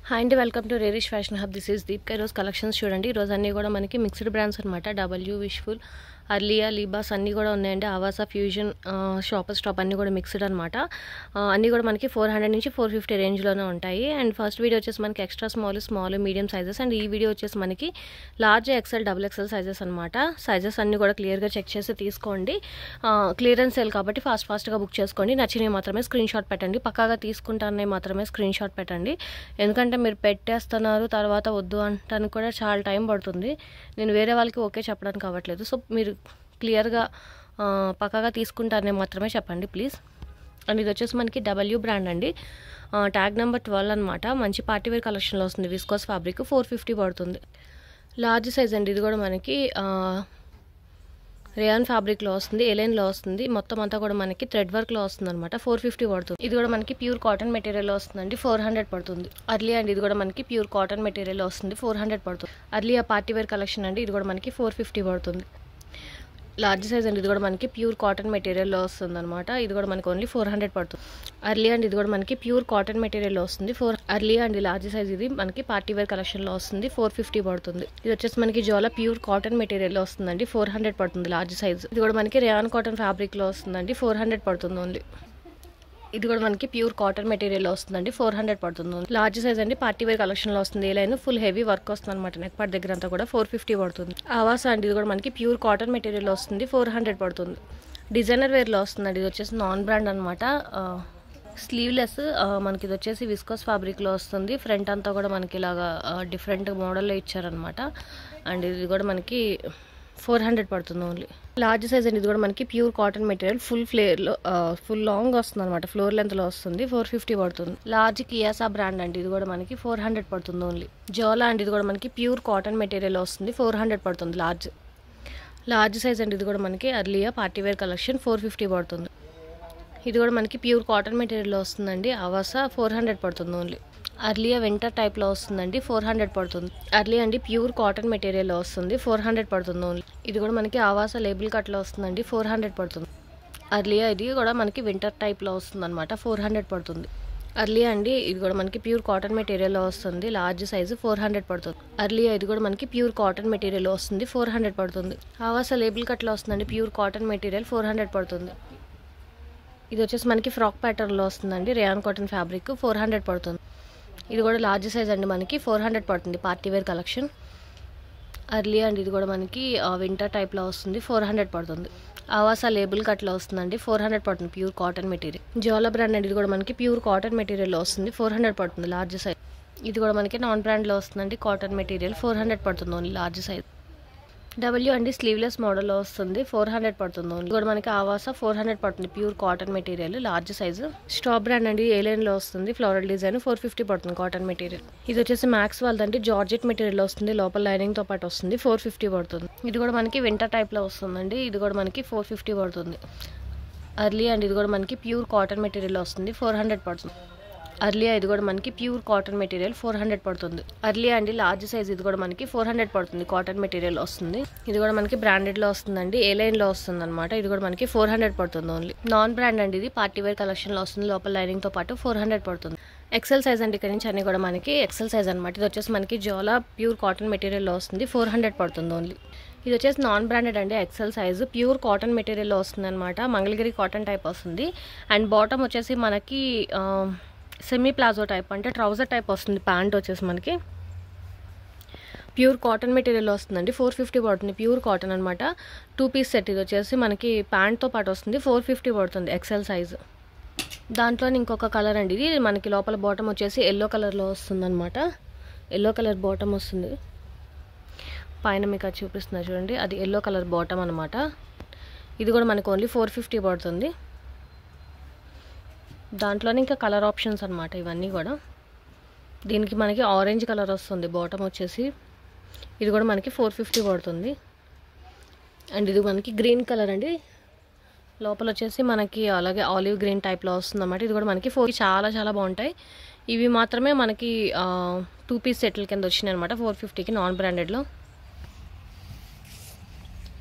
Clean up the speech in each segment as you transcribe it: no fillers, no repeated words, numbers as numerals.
Hi అండి, welcome to రేరిష్ fashion hub. This is Deepika. ఈరోజు కలెక్షన్స్ చూడండి. ఈరోజు అన్నీ కూడా మనకి మిక్స్డ్ బ్రాండ్స్ అనమాట. డబ్ల్యూ, విష్ఫుల్, అర్లియా, లీబాస్ అన్నీ కూడా ఉన్నాయండి. ఆవాసా, ఫ్యూజన్, షాపర్ స్టాప్ అన్నీ కూడా మిక్స్డ్ అనమాట. అన్నీ కూడా మనకి 400 నుంచి 450 రేంజ్లోనే ఉంటాయి. అండ్ ఫస్ట్ వీడియో వచ్చేసి మనకి extra small, medium sizes. And ఈ వీడియో వచ్చేసి మనకి లార్జ్, ఎక్సెల్, XXL సైజెస్ అనమాట. సైజెస్ అన్నీ కూడా క్లియర్గా చెక్ చేసి తీసుకోండి. క్లియరెన్స్ సేల్ కాబట్టి ఫాస్ట్గా బుక్ చేసుకోండి. నచ్చినవి మాత్రమే స్క్రీన్ షాట్ పెట్టండి. పక్కాగా తీసుకుంటానే మాత్రమే స్క్రీన్ షాట్ పెట్టండి. ఎందుకంటే మీరు పెట్టేస్తున్నారు, తర్వాత వద్దు అంటానికి కూడా చాలా టైం పడుతుంది. నేను వేరే వాళ్ళకి ఓకే చెప్పడానికి అవ్వట్లేదు. సో మీరు క్లియర్గా పక్కాగా తీసుకుంటారనే మాత్రమే చెప్పండి ప్లీజ్. అండ్ ఇది వచ్చేసి మనకి డబ్ల్యూ బ్రాండ్ అండి. ట్యాగ్ నెంబర్ 12 అనమాట. మంచి పార్టీవేర్ కలెక్షన్లో వస్తుంది. విస్కోస్ ఫ్యాబ్రిక్ 450 పడుతుంది. లార్జ్ సైజ్ అండి. ఇది కూడా మనకి రేయాన్ ఫ్యాబ్రిక్లో వస్తుంది, ఎలైన్లో వస్తుంది. మొత్తం అంతా కూడా మనకి థ్రెడ్ వర్క్లో వస్తుంది అనమాట. 450 పడుతుంది. ఇది కూడా మనకి ప్యూర్ కాటన్ మెటీరియల్లో వస్తుందండి. 400 పడుతుంది. అర్లియా అండి. ఇది కూడా మనకి ప్యూర్ కాటన్ మెటీరియల్లో వస్తుంది. 400 పడుతుంది. అర్లియా పార్టీవేర్ కలెక్షన్ అండి. ఇది కూడా మనకి 450 పడుతుంది. లార్జ్ సైజ్ అండి. ఇది కూడా మనకి ప్యూర్ కాటన్ మెటీరియల్లో వస్తుంది అనమాట. ఇది కూడా మనకి ఓన్లీ 400 పడుతుంది. అర్లియా అండి. ఇది కూడా మనకి ప్యూర్ కాటన్ మెటీరియల్లో వస్తుంది. అర్లియా అండి. లార్జ్ సైజ్ ఇది మనకి పార్టీవేర్ కలెక్షన్లో వస్తుంది. 450 పడుతుంది. ఇది వచ్చేసి మనకి జోలా ప్యూర్ కాటన్ మెటీరియల్లో వస్తుందండి. 400 పడుతుంది లార్జ్ సైజ్. ఇది కూడా మనకి రేయాన్ కాటన్ ఫ్యాబ్రిక్లో వస్తుందండి. 400 పడుతుంది ఓన్లీ. ఇది కూడా మనకి ప్యూర్ కాటన్ మెటీరియల్లో వస్తుందండి. 400 పడుతుంది. లార్జ్ సైజ్ అండి. పార్టీవేర్ కలెక్షన్లో వస్తుంది. ఏ లైన్ ఫుల్ హెవీ వర్క్ వస్తుంది అనమాట. నెక్ పార్ట్ దగ్గర అంతా కూడా 450 పడుతుంది. ఆవాసా అండి. ఇది కూడా మనకి ప్యూర్ కాటన్ మెటీరియల్లో వస్తుంది. 400 పడుతుంది. డిజైనర్ వేర్లో వస్తుందండి. ఇది వచ్చేసి నాన్ బ్రాండ్ అనమాట. స్లీవ్లెస్ మనకి ఇది వచ్చేసి విస్కోస్ ఫ్యాబ్రిక్లో వస్తుంది. ఫ్రంట్ అంతా కూడా మనకి ఇలాగా డిఫరెంట్ మోడల్లో ఇచ్చారనమాట. అండ్ ఇది కూడా మనకి 400 పడుతుంది ఓన్లీ. లార్జ్ సైజ్ అండి. ఇది కూడా మనకి pure cotton material full long వస్తుంది అనమాట. ఫ్లోర్ లెంత్లో వస్తుంది. 450 పడుతుంది. లార్జ్ కియాసా బ్రాండ్ అండి. ఇది కూడా మనకి 400 పడుతుంది ఓన్లీ. జోలా అండి. ఇది కూడా మనకి ప్యూర్ కాటన్ మెటీరియల్ వస్తుంది. 400 పడుతుంది లార్జ్ సైజ్ అండి. ఇది కూడా మనకి అర్లియా పార్టీవేర్ కలెక్షన్ 450 పడుతుంది. ఇది కూడా మనకి ప్యూర్ కాటన్ మెటీరియల్లో వస్తుందండి. ఆవాసా 400 పడుతుంది ఓన్లీ. అర్లియా వింటర్ టైప్లో వస్తుందండి. 400 పడుతుంది. అర్లియా అండి ప్యూర్ కాటన్ మెటీరియల్లో వస్తుంది. 400 పడుతుంది ఓన్లీ. ఇది కూడా మనకి ఆవాసా లేబుల్ కట్లో వస్తుందండి. 400 పడుతుంది. అర్లియా ఇది కూడా మనకి వింటర్ టైప్లో వస్తుంది అనమాట. 400 పడుతుంది. అర్లియా అండి. ఇది కూడా మనకి ప్యూర్ కాటన్ మెటీరియల్లో వస్తుంది. లార్జ్ సైజు 400 పడుతుంది. అర్లియా ఇది కూడా మనకి ప్యూర్ కాటన్ మెటీరియల్ వస్తుంది. 400 పడుతుంది. ఆవాసా లేబుల్ కట్లో వస్తుందండి. ప్యూర్ కాటన్ మెటీరియల్ 400 పడుతుంది. ఇది వచ్చేసి మనకి ఫ్రాక్ ప్యాటర్న్లో వస్తుందండి. రేయాన్ కాటన్ ఫ్యాబ్రిక్ 400 పడుతుంది. ఇది కూడా లార్జ్ సైజ్ అండి. మనకి 400 పడుతుంది. Party wear collection. అర్లియా అండి. ఇది కూడా మనకి వింటర్ టైప్లో వస్తుంది. 400 పడుతుంది. ఆవాసా లేబుల్ కట్లో వస్తుందండి. 400 పడుతుంది. Pure cotton material. జోలా బ్రాండ్ అండి. ఇది కూడా మనకి ప్యూర్ కాటన్ మెటీరియల్లో వస్తుంది. 400 పడుతుంది లార్జ్ సైజ్. ఇది కూడా మనకి నాన్ బ్రాండ్లో వస్తుందండి. కాటన్ మెటీరియల్ 400 పడుతుంది ఓన్లీ లార్జ్ సైజ్. డబ్ల్యూ అండి. స్లీవ్లెస్ మోడల్లో వస్తుంది. 400 పడుతుంది ఓన్లీ. కూడా మనకి ఆవాసా 400 పడుతుంది. Pure cotton material large size. Stop brand అండి. ఏ లైన్లో వస్తుంది. ఫ్లోరల్ డిజైన్ 450 పడుతుంది కాటన్ మెటీరియల్. ఇది వచ్చేసి మ్యాక్స్ వాళ్ళదండి. జార్జెట్ మెటీరియల్ వస్తుంది. లోపల లైనింగ్తో పాటు వస్తుంది. 450 పడుతుంది. ఇది కూడా మనకి వింటర్ టైప్లో వస్తుందండి. ఇది కూడా మనకి 450 పడుతుంది. అర్లియా అండి. ఇది కూడా మనకి ప్యూర్ కాటన్ మెటీరియల్ వస్తుంది. 400 పడుతుంది. అర్లియా ఇది కూడా మనకి ప్యూర్ కాటన్ మెటీరియల్ 400 పడుతుంది. అర్లియా అండి. Large size. ఇది కూడా మనకి 400 పడుతుంది. కాటన్ మెటీరియల్ వస్తుంది. ఇది కూడా మనకి బ్రాండెడ్లో వస్తుందండి. ఏ లైన్లో వస్తుంది అనమాట. ఇది కూడా మనకి 400 పడుతుంది ఓన్లీ. నాన్ బ్రాండ్ అండి. ఇది పార్టీవేర్ కలెక్షన్లో వస్తుంది. లోపల లైనింగ్తో పాటు 400 పడుతుంది. ఎక్సెల్ సైజ్ అండి. ఇక్కడ నుంచి అన్ని కూడా మనకి ఎక్సెల్ సైజ్ అనమాట. ఇది వచ్చేసి మనకి జోలా ప్యూర్ కాటన్ మెటీరియల్లో వస్తుంది. 400 పడుతుంది ఓన్లీ. ఇది వచ్చేసి నాన్ బ్రాండెడ్ అండి. ఎక్సెల్ సైజు ప్యూర్ కాటన్ మెటీరియల్లో వస్తుంది అనమాట. మంగళగిరి కాటన్ టైప్ వస్తుంది. అండ్ బాటమ్ వచ్చేసి మనకి సెమీ ప్లాజో టైప్, అంటే ట్రౌజర్ టైప్ వస్తుంది. ప్యాంట్ వచ్చేసి మనకి ప్యూర్ కాటన్ మెటీరియల్ వస్తుందండి. 450 పడుతుంది. ప్యూర్ కాటన్ అనమాట. 2 పీస్ సెట్. ఇది వచ్చేసి మనకి ప్యాంట్తో పాటు వస్తుంది. 450 పడుతుంది ఎక్సెల్ సైజు. దాంట్లో ఇంకొక కలర్ అండి. ఇది మనకి లోపల బాటమ్ వచ్చేసి ఎల్లో కలర్లో వస్తుంది అనమాట. ఎల్లో కలర్ బాటమ్ వస్తుంది. పైన మీకు అది చూపిస్తున్నా చూడండి. అది ఎల్లో కలర్ బాటమ్ అనమాట. ఇది కూడా మనకి ఓన్లీ 450 పడుతుంది. దాంట్లోనే ఇంకా కలర్ ఆప్షన్స్ అనమాట ఇవన్నీ కూడా. దీనికి మనకి ఆరెంజ్ కలర్ వస్తుంది బాటమ్ వచ్చేసి. ఇది కూడా మనకి 450 పడుతుంది. అండ్ ఇది మనకి గ్రీన్ కలర్ అండి. లోపల వచ్చేసి మనకి అలాగే ఆలివ్ గ్రీన్ టైప్లో వస్తుంది అన్నమాట. ఇది కూడా మనకి 4 చాలా చాలా బాగుంటాయి. ఇవి మాత్రమే మనకి 2 పీస్ సెట్ల కింద వచ్చినాయి అనమాట. 450కి నాన్ బ్రాండెడ్లో.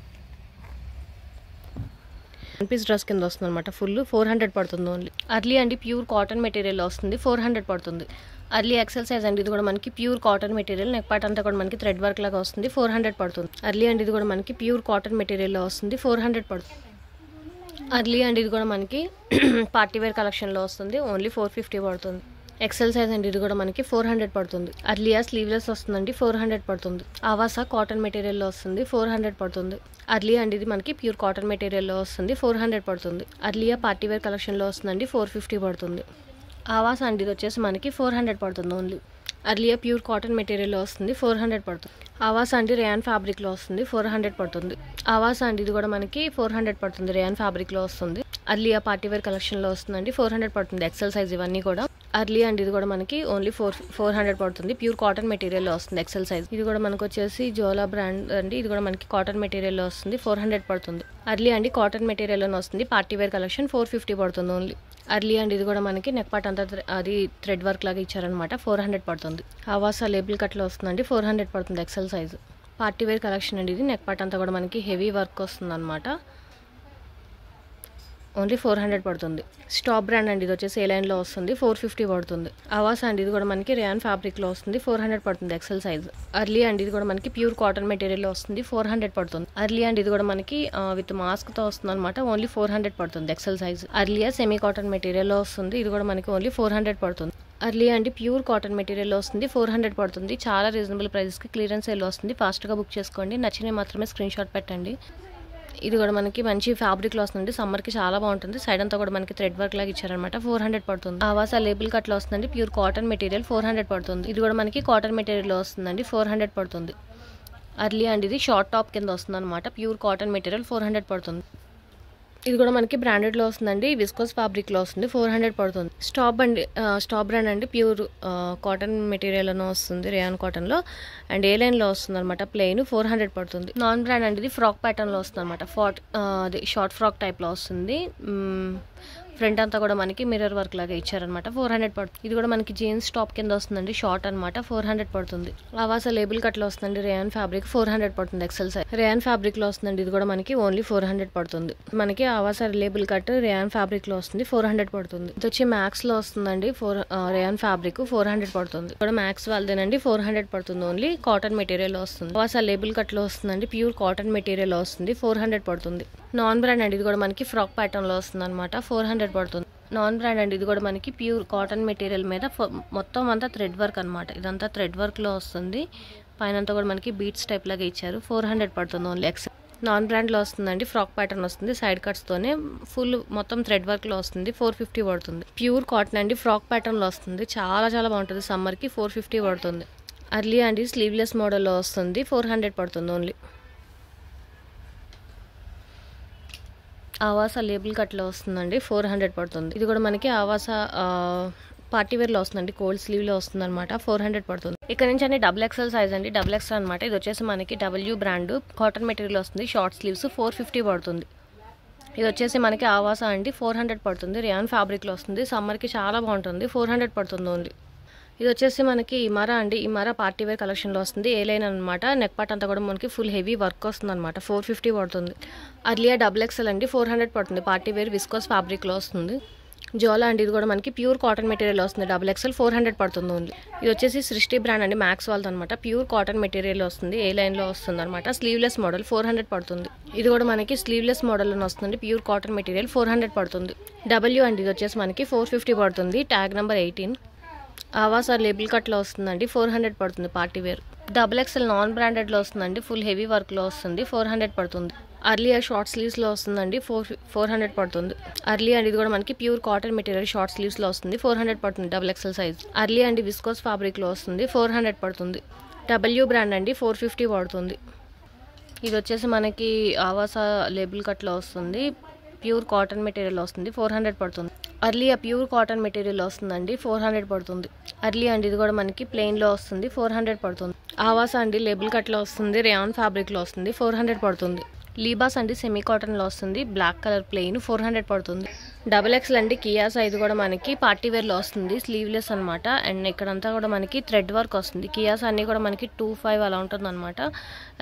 వన్ పీస్ డ్రెస్ కింద వస్తుంది అనమాట. ఫుల్ 400 పడుతుంది ఓన్లీ. అర్లీ అండి ప్యూర్ కాటన్ మెటీరియల్ వస్తుంది, 400 పడుతుంది. అర్లీ ఎక్సెల్ సైజ్ అండి, ఇది కూడా మనకి pure cotton material, neck part అంతా కూడా మనకి థ్రెడ్ వర్క్ లాగా వస్తుంది, 400 పడుతుంది. అర్లీ అండి ఇది కూడా మనకి ప్యూర్ కాటన్ మెటీరియల్లో వస్తుంది, 400 పడుతుంది. అర్లీ అండి ఇది కూడా మనకి పార్టీ వేర్ కలెక్షన్లో వస్తుంది, ఓన్లీ 450 పడుతుంది. ఎక్సెల్ సైజ్ అండి, ఇది కూడా మనకి 400 పడుతుంది. అర్లియా స్లీవ్లెస్ వస్తుందండి, 400 పడుతుంది. ఆవాసా కాటన్ మెటీరియల్లో వస్తుంది, 400 పడుతుంది. అర్లియా అండి ఇది మనకి ప్యూర్ కాటన్ మెటీరియల్లో వస్తుంది, 400 పడుతుంది. అర్లియా పార్టీ వేర్ కలెక్షన్లో వస్తుందండి, 450 పడుతుంది. ఆవాసా అండి ఇది వచ్చేసి మనకి 400 పడుతుంది ఓన్లీ. అర్లియా ప్యూర్ కాటన్ మెటీరియల్లో వస్తుంది, 400 పడుతుంది. ఆవాసా అండి రేయాన్ ఫ్యాబ్రిక్లో వస్తుంది, 400 పడుతుంది. ఆవాసా అండి ఇది కూడా మనకి 400 పడుతుంది, రేయాన్ ఫ్యాబ్రిక్లో వస్తుంది. అర్లియా పార్టీ వేర్ కలెక్షన్లో వస్తుందండి, 400 పడుతుంది. ఎక్సెల్ సైజ్ ఇవన్నీ కూడా. అర్లీ అండి ఇది కూడా మనకి ఓన్లీ 400 పడుతుంది, ప్యూర్ కాటన్ మెటీరియల్లో వస్తుంది, ఎక్సెల్ సైజ్. ఇది కూడా మనకు వచ్చేసి జోలా బ్రాండ్ అండి, ఇది కూడా మనకి కాటన్ మెటీరియల్లో వస్తుంది, 400 పడుతుంది. అర్లీ అండి కాటన్ మెటీరియల్లోనే వస్తుంది, పార్టీ వేర్ కలెక్షన్ 450 పడుతుంది ఓన్లీ. అర్లీ అండి ఇది కూడా మనకి నెక్ పార్ట్ అంతా అది థ్రెడ్ వర్క్ లాగా ఇచ్చారనమాట, 400 పడుతుంది. ఆవాసా లేబుల్ కట్లో వస్తుందండి, 400 పడుతుంది XL size. Party wear collection అండి, ఇది నెక్ పార్ట్ అంతా కూడా మనకి హెవీ వర్క్ వస్తుంది అనమాట, ఓన్లీ 400 పడుతుంది. స్టాప్ బ్రాండ్ అండి, ఇది వచ్చేసి ఏ లైన్లో వస్తుంది, 450 పడుతుంది. ఆవాసా అండి ఇది కూడా మనకి రేయాన్ ఫ్యాబ్రిక్లో వస్తుంది, 400 పడుతుంది ఎక్సెల్ సైజ్. అర్లీ అండి ఇది కూడా మనకి ప్యూర్ కాటన్ మెటీరియల్లో వస్తుంది, 400 పడుతుంది. అర్లీ అండి ఇది కూడా మనకి విత్ మాస్క్తో వస్తుంది అనమాట, ఓన్లీ 400 పడుతుంది XL size. Aurelia semi cotton మెటీరియల్లో వస్తుంది, ఇది కూడా మనకి ఓన్లీ 400 పడుతుంది. అర్లీ అండి ప్యూర్ కాటన్ మెటీరియల్లో వస్తుంది, 400 పడుతుంది. చాలా రీజనబుల్ ప్రైస్కి క్లియరెన్స్ సేల్ వస్తుంది, ఫాస్ట్గా బుక్ చేసుకోండి. నచ్చినవి మాత్రమే స్క్రీన్ షాట్ పెట్టండి. ఇది కూడా మనకి మంచి ఫ్యాబ్రిక్లో వస్తుంది, సమ్మర్కి చాలా బాగుంటుంది. సైడ్ అంతా కూడా మనకి థ్రెడ్ వర్క్ లాగా ఇచ్చారనమాట, 400 పడుతుంది. ఆవాసా లేబుల్ కట్లో వస్తుందండి, ప్యూర్ కాటన్ మెటీరియల్, 400 పడుతుంది. ఇది కూడా మనకి కాటన్ మెటీరియల్లో వస్తుందండి, 400 పడుతుంది. అర్లీ అండి ఇది షార్ట్ టాప్ కింద వస్తుంది అనమాట, ప్యూర్ కాటన్ మెటీరియల్, 400 పడుతుంది. ఇది కూడా మనకి బ్రాండెడ్లో వస్తుందండి, విస్కోస్ ఫ్యాబ్రిక్లో వస్తుంది, 400 పడుతుంది. స్టాప్ బ్రాండ్ అండి, ప్యూర్ కాటన్ మెటీరియల్ అని వస్తుంది, రేయాన్ కాటన్లో. అండ్ ఏ లైన్లో వస్తుంది అనమాట, ప్లెయిన్, 400 పడుతుంది. నాన్ బ్రాండ్ అండి, ఇది ఫ్రాక్ ప్యాటర్న్లో వస్తుంది అనమాట, అది షార్ట్ ఫ్రాక్ టైప్లో వస్తుంది. ఫ్రంట్ అంతా కూడా మనకి మిర్రర్ వర్క్ లాగా ఇచ్చారనమాట, 400 పడుతుంది. ఇది కూడా మనకి జీన్స్ టాప్ కింద వస్తుందండి, షార్ట్ అనమాట, 400 పడుతుంది. ఆవాసా లేబుల్ కట్లో వస్తుందండి, రేయాన్ ఫ్యాబ్రిక్, 400 పడుతుంది ఎక్సెల్ సైజ్. రేయాన్ ఫ్యాబ్రిక్లో వస్తుందండి, ఇది కూడా మనకి ఓన్లీ 400 పడుతుంది. మనకి ఆవాసా లేబుల్ కట్ రేయాన్ ఫ్యాబ్రిక్లో వస్తుంది, 400 పడుతుంది. ఇది వచ్చి మ్యాక్స్లో వస్తుందండి, రేయాన్ ఫ్యాబ్రిక్, 400 పడుతుంది. కూడా మ్యాక్స్ వాళ్ళదేనండి, 400 పడుతుంది. ఓన్లీ కాటన్ మెటీరియల్ వస్తుంది. ఆవాసా లేబుల్ కట్లో వస్తుందండి, ప్యూర్ కాటన్ మెటీరియల్ వస్తుంది, 400 పడుతుంది. నాన్ బ్రాండ్ అండి, ఇది కూడా మనకి ఫ్రాక్ ప్యాటర్న్లో వస్తుంది అనమాట, 400 పడుతుంది. నాన్ బ్రాండ్ అండి, ఇది కూడా మనకి ప్యూర్ కాటన్ మెటీరియల్ మీద మొత్తం అంతా థ్రెడ్ వర్క్ అనమాట, ఇదంతా థ్రెడ్ వర్క్లో వస్తుంది. పైన అంతా కూడా మనకి బీట్స్ టైప్ లాగా ఇచ్చారు, 400 పడుతుంది ఓన్లీ. నాన్ బ్రాండ్లో వస్తుందండి, ఫ్రాక్ ప్యాటర్న్ వస్తుంది, సైడ్ కట్స్తోనే ఫుల్ మొత్తం థ్రెడ్ వర్క్లో వస్తుంది, 450 పడుతుంది. ప్యూర్ కాటన్ అండి, ఫ్రాక్ ప్యాటర్న్లో వస్తుంది, చాలా చాలా బాగుంటుంది సమ్మర్కి, 450 పడుతుంది. అర్లీ అండి స్లీవ్లెస్ మోడల్లో వస్తుంది, 400 పడుతుంది ఓన్లీ. ఆవాసా లేబుల్ కట్లో వస్తుందండి, 400 పడుతుంది. ఇది కూడా మనకి ఆవాసా పార్టీ వేర్లో వస్తుందండి, కోల్డ్ స్లీవ్లో వస్తుంది అనమాట, 400 పడుతుంది. ఇక్కడ నుంచి అన్ని డబుల్ ఎక్స్ఎల్ సైజ్ అండి, డబుల్ ఎక్స్ఎల్ అనమాట. ఇది వచ్చేసి మనకి డబ్ల్యూ బ్రాండ్ కాటన్ మెటీరియల్ వస్తుంది, షార్ట్ స్లీవ్స్, 450 పడుతుంది. ఇది వచ్చేసి మనకి ఆవాసా అండి, 400 పడుతుంది. రేయాన్ ఫ్యాబ్రిక్లో వస్తుంది, సమ్మర్కి చాలా బాగుంటుంది, 400 పడుతుంది ఓన్లీ. ఇది వచ్చేసి మనకి ఇమారా అండి, ఇమారా పార్టీ వేర్ కలెక్షన్లో వస్తుంది, ఏ లైన్ అనమాట. నెక్ పార్ట్ అంతా కూడా మనకి ఫుల్ హెవీ వర్క్ వస్తుంది అనమాట, 450 పడుతుంది. అర్లియా డబుల్ ఎక్స్ఎల్ అండి, 400 పడుతుంది. పార్టీ వేర్ విస్కోస్ ఫ్యాబ్రిక్లో వస్తుంది. జోలా అండి, ఇది కూడా మనకి ప్యూర్ కాటన్ మెటీరియల్ వస్తుంది, డబుల్ ఎక్స్ఎల్, 400 పడుతుంది ఓన్లీ. ఇది వచ్చేసి సృష్టి బ్రాండ్ అండి, మ్యాక్స్ వాళ్ళది అనమాట, ప్యూర్ కాటన్ మెటీరియల్ వస్తుంది, ఏ లైన్లో వస్తుంది అనమాట, స్లీవ్లెస్ మోడల్, 400 పడుతుంది. ఇది కూడా మనకి స్లీవ్లెస్ మోడల్ వస్తుంది, ప్యూర్ కాటన్ మెటీరియల్, 400 పడుతుంది. డబ్ల్యూ అండి, ఇది వచ్చేసి మనకి 450 పడుతుంది, ట్యాగ్ నెంబర్ 18. ఆవాసా లేబుల్ కట్లో వస్తుందండి, 400 పడుతుంది. Party wear double XL non బ్రాండెడ్లో వస్తుందండి, ఫుల్ హెవీ వర్క్లో వస్తుంది, 400 పడుతుంది. అర్లియా షార్ట్ స్లీవ్స్లో వస్తుందండి, 400 పడుతుంది. అర్లీ అండి, ఇది కూడా మనకి ప్యూర్ కాటన్ మెటీరియల్ షార్ట్ స్లీవ్స్లో వస్తుంది, 400 పడుతుంది, డబుల్ ఎక్స్ఎల్ సైజ్. అర్లీ అండి విస్కోస్ ఫ్యాబ్రిక్లో వస్తుంది, 400 పడుతుంది. డబ్ల్యూ బ్రాండ్ అండి, 450 పడుతుంది. ఇది వచ్చేసి మనకి ఆవాసా లేబుల్ కట్లో వస్తుంది, ప్యూర్ కాటన్ మెటీరియల్ వస్తుంది, 400 పడుతుంది. అర్లీ ప్యూర్ కాటన్ మెటీరియల్ వస్తుందండి, 400 పడుతుంది. అర్లీ అండి, ఇది కూడా మనకి ప్లెయిన్లో వస్తుంది, 400 పడుతుంది. ఆవాసా అండి లేబుల్ కట్లో వస్తుంది, రేయాన్ ఫ్యాబ్రిక్లో వస్తుంది, 400 పడుతుంది. లీబాస్ అండి సెమీ కాటన్లో వస్తుంది, బ్లాక్ కలర్ ప్లెయిన్, 400 పడుతుంది. డబుల్ ఎక్స్ఎల్ అండి కియా సైజ్ కూడా మనకి పార్టీ వేర్లో వస్తుంది, స్లీవ్లెస్ అనమాట. అండ్ ఇక్కడంతా కూడా మనకి థ్రెడ్ వర్క్ వస్తుంది. కియాస్ అన్నీ కూడా మనకి 25 అలా ఉంటుంది అనమాట.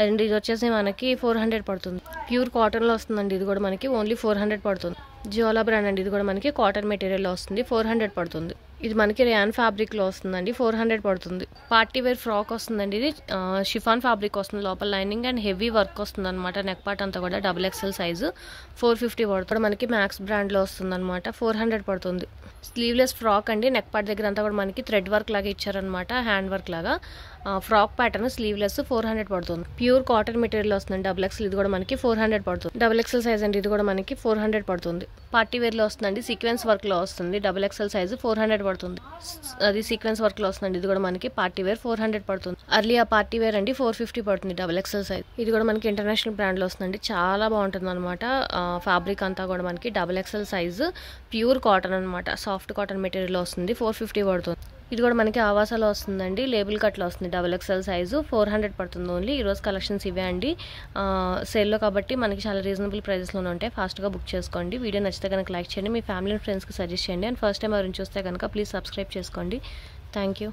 అండ్ ఇది వచ్చేసి మనకి 400 పడుతుంది. ప్యూర్ కాటన్లో వస్తుందండి. ఇది కూడా మనకి ఓన్లీ 400 పడుతుంది. జియోలా బ్రాండ్ అండి. ఇది కూడా మనకి కాటన్ మెటీరియల్లో వస్తుంది, 400 పడుతుంది. ఇది మనకి రియాన్ ఫ్యాబ్రిక్లో వస్తుందండి, 400 పడుతుంది. పార్టీ వేర్ ఫ్రాక్ వస్తుందండి. ఇది షిఫాన్ ఫ్యాబ్రిక్ వస్తుంది, లోపల లైనింగ్ అండ్ హెవీ వర్క్ వస్తుంది అనమాట. నెక్ పార్ట్ అంతా కూడా డబుల్ ఎక్స్ఎల్ సైజు, 450 పడుతుంది. మనకి మ్యాక్స్ బ్రాండ్లో వస్తుంది అనమాట, 400 పడుతుంది. స్లీవ్లెస్ ఫ్రాక్ అండి. నెక్ పార్ట్ దగ్గర అంతా కూడా మనకి థ్రెడ్ వర్క్ లాగా ఇచ్చారనమాట, హ్యాండ్ వర్క్ లాగా. ఫ్రాక్ ప్యాటర్న్ స్లీవ్లెస్ 400 పడుతుంది. ప్యూర్ కాటన్ మెటీరియల్ వస్తుంది డబుల్ ఎక్స్ఎల్. ఇది కూడా మనకి 400 పడుతుంది. డబుల్ ఎక్స్ఎల్ సైజ్ అండి. ఇది కూడా మనకి 400 పడుతుంది. పార్టీ వేర్లో వస్తుందండి, సీక్వెన్స్ వర్క్లో వస్తుంది. డబుల్ ఎక్స్ఎల్ సైజు 400 పడుతుంది. అది సీక్వెన్స్ వర్క్లో వస్తుందండి. ఇది కూడా మనకి పార్టీ వేర్ 400 పడుతుంది. అర్లీ ఆ పార్టీ వేర్ అండి 450 పడుతుంది డబుల్ ఎక్స్ఎల్ సైజ్. ఇది కూడా మనకి ఇంటర్నేషనల్ బ్రాండ్లో వస్తుందండి, చాలా బాగుంటుంది అనమాట. ఫ్యాబ్రిక్ అంతా కూడా మనకి double XL size, pure cotton అనమాట, సాఫ్ట్ కాటన్ మెటీరియల్ వస్తుంది, 450 పడుతుంది. ఇది కూడా మనకి ఆవాసాలో వస్తుందండి, లేబుల్ కట్లో వస్తుంది. డబుల్ ఎక్స్ఎల్ సైజు 400 పడుతుంది ఓన్లీ. ఈరోజు కలెక్షన్స్ ఇవే అండి, సేల్లో కాబట్టి మనకి చాలా రీజనబుల్ ప్రైజెస్లోనే ఉంటాయి. ఫాస్ట్గా బుక్ చేసుకోండి. వీడియో నచ్చితే కనుక లైక్ చేయండి, మీ ఫ్యామిలీ అండ్ ఫ్రెండ్స్కి సజెస్ట్ చేయండి. అండ్ ఫస్ట్ టైం ఎవరైనా చూస్తే కనుక ప్లీజ్ సబ్స్క్రైబ్ చేసుకోండి. Thank you.